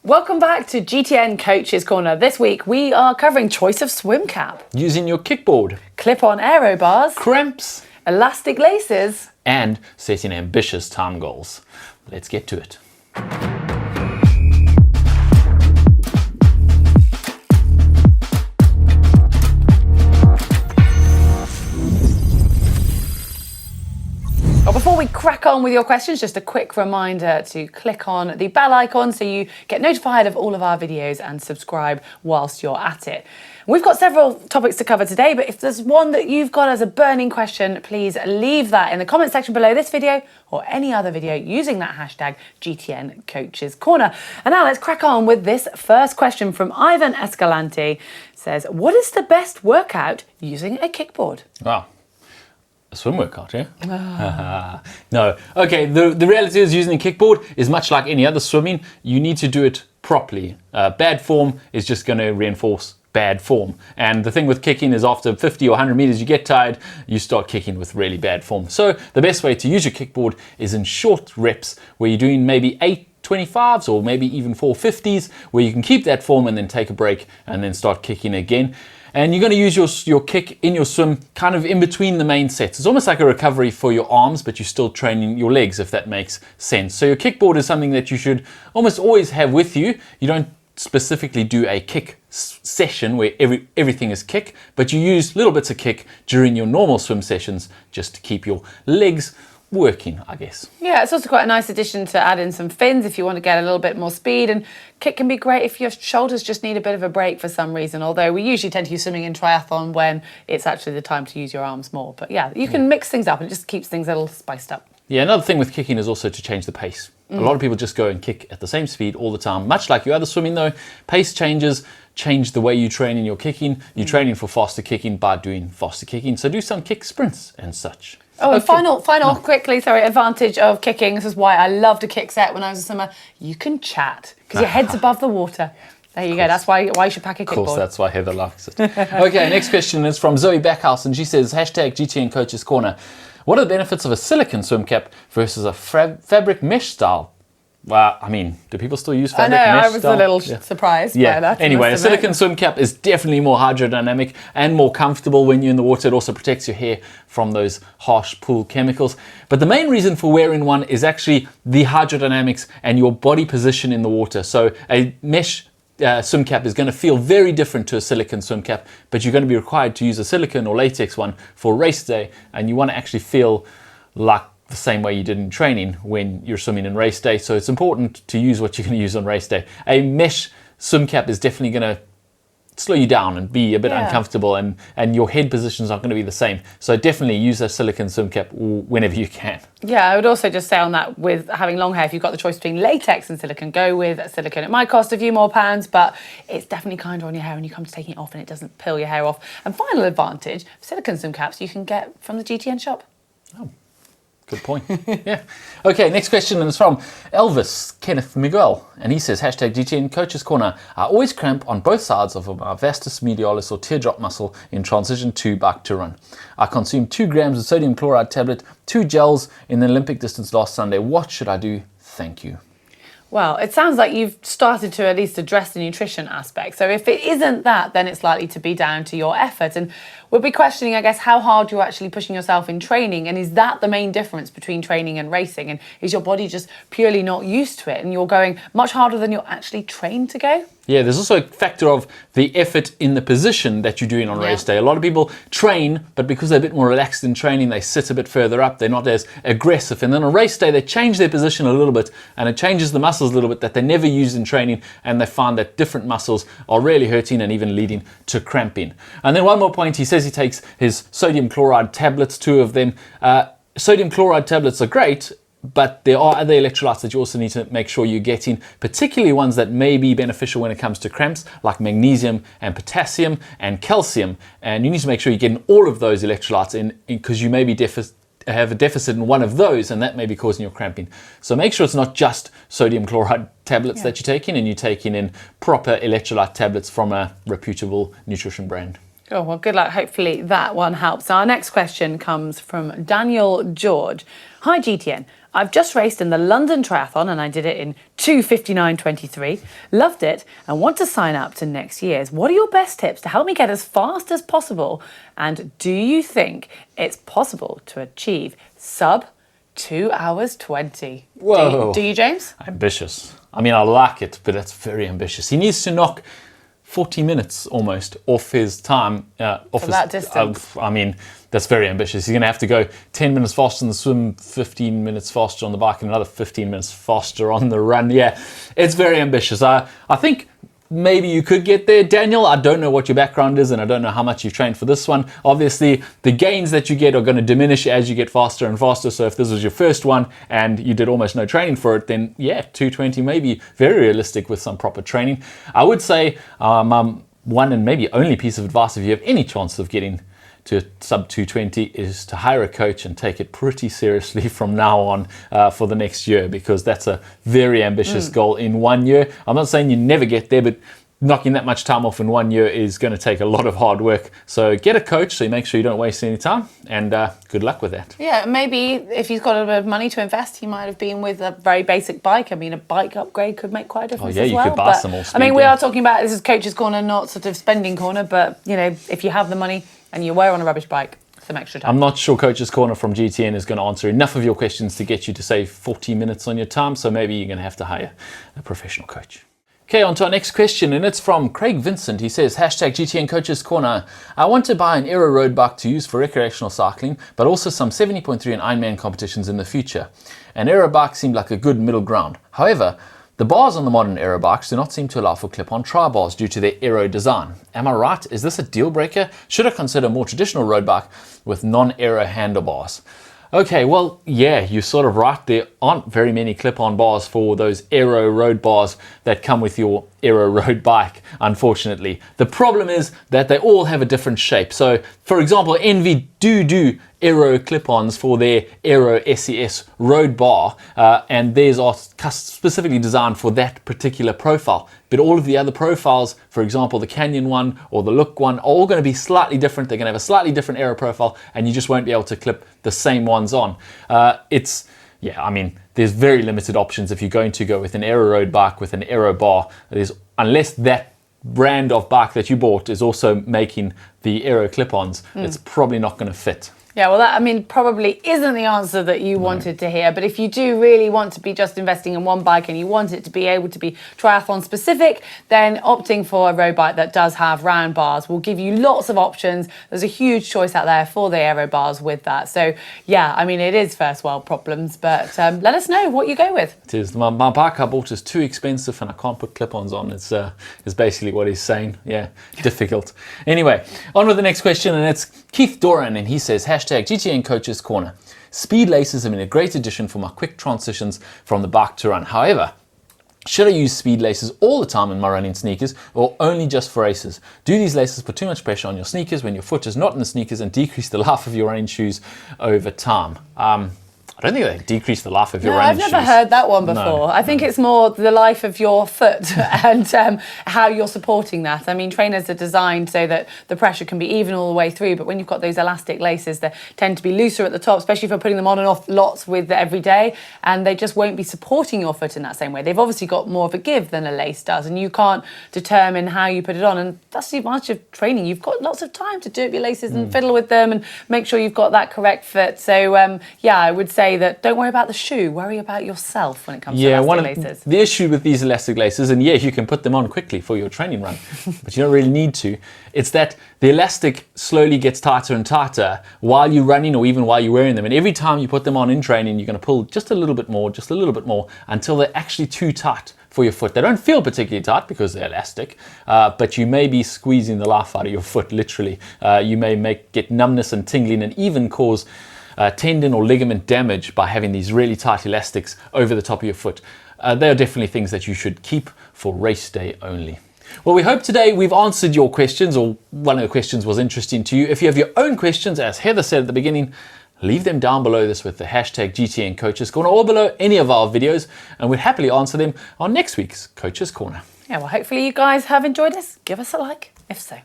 Welcome back to GTN Coach's Corner. This week we are covering choice of swim cap, using your kickboard, clip-on aero bars, cramps, elastic laces, and setting ambitious time goals. Let's get to it. Before we crack on with your questions, just a quick reminder to click on the bell icon so you get notified of all of our videos and subscribe whilst you're at it. We've got several topics to cover today, but if there's one that you've got as a burning question, please leave that in the comment section below this video or any other video using that hashtag GTN Coaches Corner. And now let's crack on with this first question from Ivan Escalante. It says, what is the best workout using a kickboard? Wow. A swim workout, yeah? No. Okay, the reality is using a kickboard is much like any other swimming. You need to do it properly. Bad form is just going to reinforce bad form. And the thing with kicking is after 50 or 100 meters, you get tired, you start kicking with really bad form. So the best way to use your kickboard is in short reps where you're doing maybe 8 25s or maybe even 450s, where you can keep that form and then take a break and then start kicking again. And you're going to use your kick in your swim kind of in between the main sets. It's almost like a recovery for your arms, but you're still training your legs, if that makes sense. So your kickboard is something that you should almost always have with you. You don't specifically do a kick session where everything is kick, but you use little bits of kick during your normal swim sessions just to keep your legs working, I guess. Yeah, it's also quite a nice addition to add in some fins if you want to get a little bit more speed, and kick can be great if your shoulders just need a bit of a break for some reason, although we usually tend to use swimming in triathlon when it's actually the time to use your arms more. But yeah, you can mix things up and it just keeps things a little spiced up. Yeah, another thing with kicking is also to change the pace. A lot of people just go and kick at the same speed all the time. Much like your other swimming though, pace changes, change the way you train in your kicking. You're training for faster kicking by doing faster kicking. So do some kick sprints and such. Oh, and final, quickly, advantage of kicking. This is why I loved a kick set when I was a swimmer. You can chat because your head's above the water. There you go. That's why you should pack a kickboard. Of course, that's why Heather likes it. Okay, next question is from Zoe Backhouse, and she says, hashtag GTN Coaches Corner. What are the benefits of a silicone swim cap versus a fabric mesh style? Well, I mean, do people still use fabric mesh style? I was a little surprised by that. Anyway, a silicone swim cap is definitely more hydrodynamic and more comfortable when you're in the water. It also protects your hair from those harsh pool chemicals. But the main reason for wearing one is actually the hydrodynamics and your body position in the water. So a mesh swim cap is going to feel very different to a silicone swim cap, but you're going to be required to use a silicone or latex one for race day, and you want to actually feel like the same way you did in training when you're swimming in race day. So it's important to use what you're going to use on race day. A mesh swim cap is definitely going to slow you down and be a bit uncomfortable, and your head positions aren't going to be the same. So definitely use a silicone swim cap whenever you can. Yeah, I would also just say on that, with having long hair, if you've got the choice between latex and silicone, go with silicone. It might cost a few more pounds, but it's definitely kinder on your hair when you come to taking it off, and it doesn't peel your hair off. And final advantage, silicone swim caps you can get from the GTN shop. Oh. Good point. Yeah. Okay, next question is from Elvis Kenneth Miguel, and he says, hashtag GTN Coaches Corner. I always cramp on both sides of my vastus medialis or teardrop muscle in transition to bike to run. I consumed 2 grams of sodium chloride tablet, 2 gels in the Olympic distance last Sunday. What should I do? Thank you. Well, it sounds like you've started to at least address the nutrition aspect. So if it isn't that, then it's likely to be down to your effort. And we'll be questioning, I guess, how hard you're actually pushing yourself in training. And is that the main difference between training and racing? And is your body just purely not used to it and you're going much harder than you're actually trained to go? Yeah, there's also a factor of the effort in the position that you're doing on race day. A lot of people train, but because they're a bit more relaxed in training, they sit a bit further up, they're not as aggressive. And then on race day, they change their position a little bit, and it changes the muscles a little bit that they never use in training, and they find that different muscles are really hurting and even leading to cramping. And then one more point, he says he takes his sodium chloride tablets, 2 of them. Sodium chloride tablets are great, but there are other electrolytes that you also need to make sure you're getting, particularly ones that may be beneficial when it comes to cramps, like magnesium and potassium and calcium. And you need to make sure you're getting all of those electrolytes in, because you may be have a deficit in one of those, and that may be causing your cramping. So make sure it's not just sodium chloride tablets that you're taking, and you're taking in proper electrolyte tablets from a reputable nutrition brand. Oh, well, good luck. Hopefully that one helps. Our next question comes from Daniel George. Hi, GTN. I've just raced in the London Triathlon and I did it in 2:59.23. Loved it and want to sign up to next year's. What are your best tips to help me get as fast as possible? And do you think it's possible to achieve sub 2 hours 20? Whoa. Do you, James? Ambitious. I mean, I like it, but that's very ambitious. He needs to knock 40 minutes almost off his time. For that distance. I mean, that's very ambitious. He's going to have to go 10 minutes faster in the swim, 15 minutes faster on the bike, and another 15 minutes faster on the run. Yeah, it's very ambitious. I think maybe you could get there. Daniel, I don't know what your background is, and I don't know how much you've trained for this one. Obviously, the gains that you get are going to diminish as you get faster and faster. So if this was your first one and you did almost no training for it, then yeah, 220 may be very realistic with some proper training. I would say one and maybe only piece of advice, if you have any chance of getting to sub 220, is to hire a coach and take it pretty seriously from now on for the next year, because that's a very ambitious goal in 1 year. I'm not saying you never get there, but knocking that much time off in 1 year is going to take a lot of hard work. So get a coach so you make sure you don't waste any time, and good luck with that. Yeah, maybe if he's got a bit of money to invest, he might have been with a very basic bike. I mean, a bike upgrade could make quite a difference as well. You could buy some more speed. I mean, we are talking about, this is Coach's Corner, not sort of spending corner, but, you know, if you have the money and you were on a rubbish bike, some extra time. I'm not sure Coach's Corner from GTN is going to answer enough of your questions to get you to save 40 minutes on your time, so maybe you're going to have to hire a professional coach. Okay, on to our next question, and it's from Craig Vincent. He says, #GTN Coach's Corner. I want to buy an aero road bike to use for recreational cycling, but also some 70.3 and Ironman competitions in the future. An aero bike seemed like a good middle ground. However, the bars on the modern aero bikes do not seem to allow for clip-on tri-bars due to their aero design. Am I right? Is this a deal breaker? Should I consider a more traditional road bike with non-aero handlebars? Okay, well, yeah, you're sort of right. There aren't very many clip-on bars for those aero road bars that come with your aero road bike, unfortunately. The problem is that they all have a different shape. So, for example, Envy do aero clip-ons for their aero SES road bar, and theirs are specifically designed for that particular profile. But all of the other profiles, for example, the Canyon one or the Look one, are all going to be slightly different. They're going to have a slightly different aero profile, and you just won't be able to clip the same ones on. Yeah, I mean, there's very limited options if you're going to go with an aero road bike with an aero bar. Unless that brand of bike that you bought is also making the aero clip-ons, it's probably not going to fit. Yeah, well, that, I mean, probably isn't the answer that you wanted to hear. But if you do really want to be just investing in one bike and you want it to be able to be triathlon specific, then opting for a road bike that does have round bars will give you lots of options. There's a huge choice out there for the aero bars with that. So, yeah, I mean, it is first world problems, but let us know what you go with. It is. My bike I bought is too expensive and I can't put clip-ons on. It's basically what he's saying. Yeah, difficult. Anyway, on with the next question, and it's Keith Doran, and he says, #GTN Coach's Corner. Speed laces have been a great addition for my quick transitions from the bike to run. However, should I use speed laces all the time in my running sneakers or only just for races? Do these laces put too much pressure on your sneakers when your foot is not in the sneakers and decrease the life of your running shoes over time? I don't think they decrease the life of your running shoes. I've never heard that one before. No, I think it's more the life of your foot and how you're supporting that. I mean, trainers are designed so that the pressure can be even all the way through, but when you've got those elastic laces, they tend to be looser at the top, especially if you're putting them on and off lots with every day, and they just won't be supporting your foot in that same way. They've obviously got more of a give than a lace does, and you can't determine how you put it on, and that's the advantage of training. You've got lots of time to do up your laces and fiddle with them and make sure you've got that correct fit. So, yeah, I would say that don't worry about the shoe, worry about yourself when it comes to elastic laces. The issue with these elastic laces, and yes, you can put them on quickly for your training run, but you don't really need to. It's that the elastic slowly gets tighter and tighter while you're running or even while you're wearing them. And every time you put them on in training, you're going to pull just a little bit more, until they're actually too tight for your foot. They don't feel particularly tight because they're elastic, but you may be squeezing the life out of your foot, literally. You may get numbness and tingling and even cause tendon or ligament damage by having these really tight elastics over the top of your foot. They are definitely things that you should keep for race day only. Well, we hope today we've answered your questions, or one of the questions was interesting to you. If you have your own questions, as Heather said at the beginning, leave them down below this with the #GTN Coaches Corner or below any of our videos, and we'd happily answer them on next week's Coaches Corner. Yeah, well, hopefully you guys have enjoyed this. Give us a like if so.